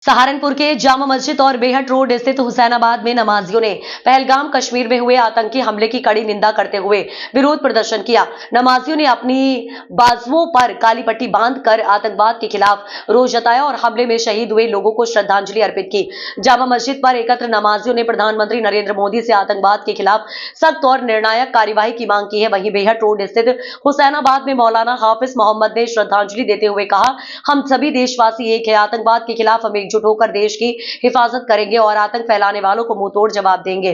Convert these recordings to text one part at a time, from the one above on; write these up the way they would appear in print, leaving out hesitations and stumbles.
सहारनपुर के जामा मस्जिद और बेहट रोड स्थित हुसैनाबाद में नमाजियों ने पहलगाम कश्मीर में हुए आतंकी हमले की कड़ी निंदा करते हुए विरोध प्रदर्शन किया। नमाजियों ने अपनी बाजुओं पर काली पट्टी बांधकर आतंकवाद के खिलाफ रोष जताया और हमले में शहीद हुए लोगों को श्रद्धांजलि अर्पित की। जामा मस्जिद पर एकत्र नमाजियों ने प्रधानमंत्री नरेंद्र मोदी से आतंकवाद के खिलाफ सख्त और निर्णायक कार्यवाही की मांग की है। वहीं बेहट रोड स्थित हुसैनाबाद में मौलाना हाफिज मोहम्मद ने श्रद्धांजलि देते हुए कहा, हम सभी देशवासी एक है, आतंकवाद के खिलाफ हम एकजुट होकर देश की हिफाजत करेंगे और आतंक फैलाने वालों को मुंहतोड़ जवाब देंगे।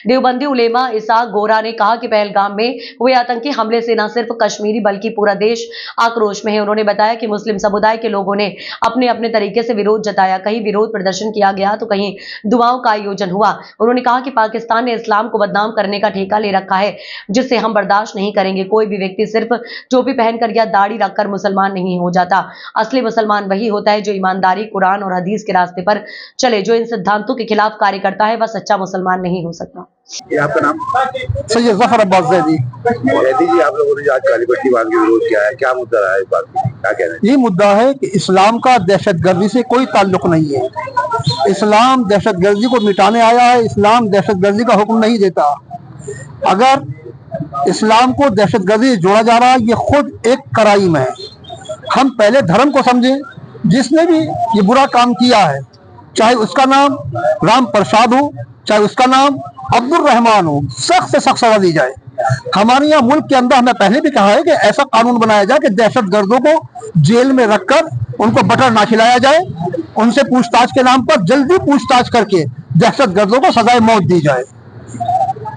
देवबंदी उलेमा इसाक गोरा ने कहा कि पहलगाम में हुए आतंकी हमले से न सिर्फ कश्मीरी बल्कि पूरा देश आक्रोश में है। उन्होंने बताया कि मुस्लिम समुदाय के लोगों ने अपने अपने तरीके से विरोध जताया, कहीं विरोध प्रदर्शन किया गया तो कहीं दुआओं का आयोजन हुआ। उन्होंने कहा कि पाकिस्तान ने इस्लाम को बदनाम करने का ठेका ले रखा है, जिससे हम बर्दाश्त नहीं करेंगे। कोई भी व्यक्ति सिर्फ टोपी पहनकर या दाढ़ी रखकर मुसलमान नहीं हो जाता। असली मुसलमान वही होता है जो ईमानदारी, कुरान और हदीस के रास्ते पर चले। जो इन सिद्धांतों के खिलाफ कार्य करता है वह सच्चा मुसलमान नहीं हो सकता। ये आपका नाम? सैयद जफर अब्बास ज़ैदी। जी, आप लोगों ने आज काली पट्टी बांध के विरोध किया है, क्या मुद्दा रहा है इस बात में, क्या कह रहे हैं? ये मुद्दा है कि इस्लाम का दहशतगर्दी से कोई ताल्लुक नहीं है। इस्लाम दहशतगर्दी को मिटाने आया है। इस्लाम दहशतगर्दी का हुक्म नहीं देता। अगर इस्लाम को दहशतगर्दी से जोड़ा जा रहा है, ये खुद एक कराइम है। हम पहले धर्म को समझें। जिसने भी ये बुरा काम किया है, चाहे उसका नाम राम प्रसाद हो, चाहे उसका नाम अब्दुल रहमान हो, सख्त से सख्त सजा दी जाए। हमारे यहाँ मुल्क के अंदर हमने पहले भी कहा है कि ऐसा कानून बनाया जाए कि दहशतगर्दों को जेल में रखकर उनको बटर ना खिलाया जाए। उनसे पूछताछ के नाम पर जल्दी पूछताछ करके दहशतगर्दों को सजाए मौत दी जाए।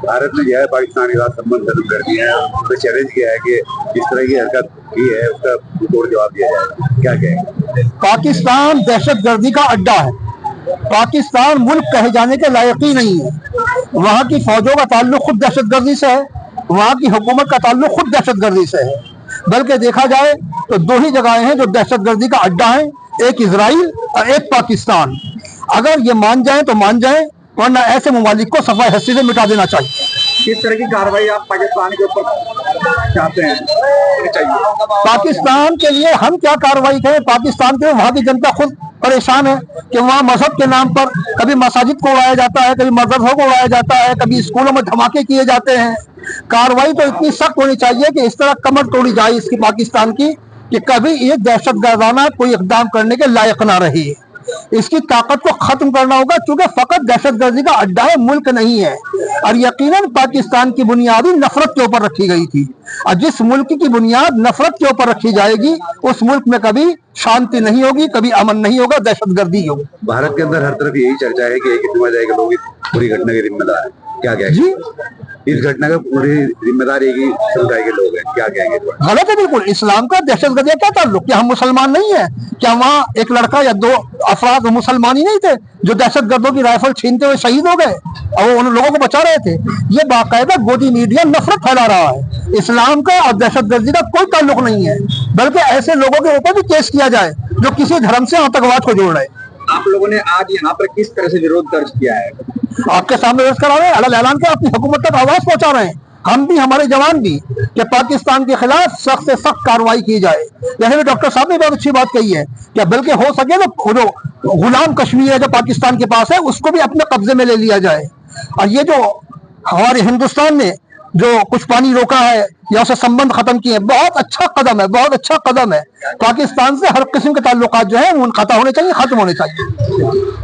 भारत ने जो है पाकिस्तान के साथ संबंध खत्म कर दिए हैं, उन्होंने चैलेंज किया है कि जिस तरह की हरकत की है उसका तोड़ जवाब दिया जाए, क्या कहेंगे? पाकिस्तान दहशतगर्दी का अड्डा है। पाकिस्तान मुल्क कहे जाने के लायक ही नहीं है। वहाँ की फौजों का ताल्लुक खुद दहशतगर्दी से है, वहाँ की हुकूमत का ताल्लुक खुद दहशतगर्दी से है। बल्कि देखा जाए तो दो ही जगहें हैं जो दहशतगर्दी का अड्डा है, एक इजराइल और एक पाकिस्तान। अगर ये मान जाए तो मान जाए, वरना ऐसे ममालिक को सफाई हस्ती से मिटा देना चाहिए। किस तरह की कार्रवाई आप पाकिस्तान के ऊपर चाहते हैं चाहिए? पाकिस्तान के लिए हम क्या कार्रवाई करें? पाकिस्तान के वहाँ की जनता खुद परेशान है कि वहाँ मजहब के नाम पर कभी मसाजिद को उड़ाया जाता है, कभी मदरसों को उड़ाया जाता है, कभी स्कूलों में धमाके किए जाते हैं। कार्रवाई तो इतनी सख्त होनी चाहिए कि इस तरह कमर तोड़ी जाए इसकी पाकिस्तान की कि कभी ये दहशतगर्दाना कोई इक़दाम करने के लायक ना रही। इसकी ताकत को खत्म करना होगा, क्योंकि फकत दहशतगर्दी का अड्डा है, मुल्क नहीं है। और यकीनन पाकिस्तान की बुनियादी नफरत के ऊपर रखी गई थी, और जिस मुल्क की बुनियाद नफरत के ऊपर रखी जाएगी उस मुल्क में कभी शांति नहीं होगी, कभी अमन नहीं होगा, दहशतगर्दी होगी। भारत के अंदर हर तरफ यही चर्चा है कि एक समझ आएगा लोग पूरी घटना के जिम्मेदार है, क्या कहेंगे? जी, इस घटना का पूरी जिम्मेदार एक ही समुदाय के लोग हैं, क्या कहेंगे? गलत है बिल्कुल। इस्लाम का दहशतगर्दी क्या ताल्लुक? क्या हम मुसलमान नहीं है? क्या वहाँ एक लड़का या दो अफराद मुसलमान ही नहीं थे जो दहशतगर्दों की राइफल छीनते हुए शहीद हो गए और उन लोगों को बचा रहे थे? ये बाकायदा गोदी मीडिया नफरत फैला रहा है। इस्लाम का और दहशतगर्दी का कोई ताल्लुक नहीं है, बल्कि ऐसे लोगों के ऊपर भी केस किया जाए जो किसी धर्म से आतंकवाद को जोड़ रहे। आप लोगों ने आज यहाँ पर किस तरह से विरोध दर्ज किया है? आपके सामने दर्ज करा रहे हैं, अलग ऐलान कर अपनी हुकूमत तक आवाज पहुंचा रहे हैं। हम भी, हमारे जवान भी, कि पाकिस्तान के खिलाफ सख्त से सख्त कार्रवाई की जाए। जैसे भी डॉक्टर साहब ने बहुत अच्छी बात कही है कि बल्कि हो सके तो जो गुलाम कश्मीर है जो पाकिस्तान के पास है उसको भी अपने कब्जे में ले लिया जाए। और ये जो हमारे हिंदुस्तान ने जो कुछ पानी रोका है या उससे संबंध खत्म किए, बहुत अच्छा कदम है, बहुत अच्छा कदम है। पाकिस्तान से हर किस्म के ताल्लुकात जो है मुनक़ता होने चाहिए, खत्म होने चाहिए।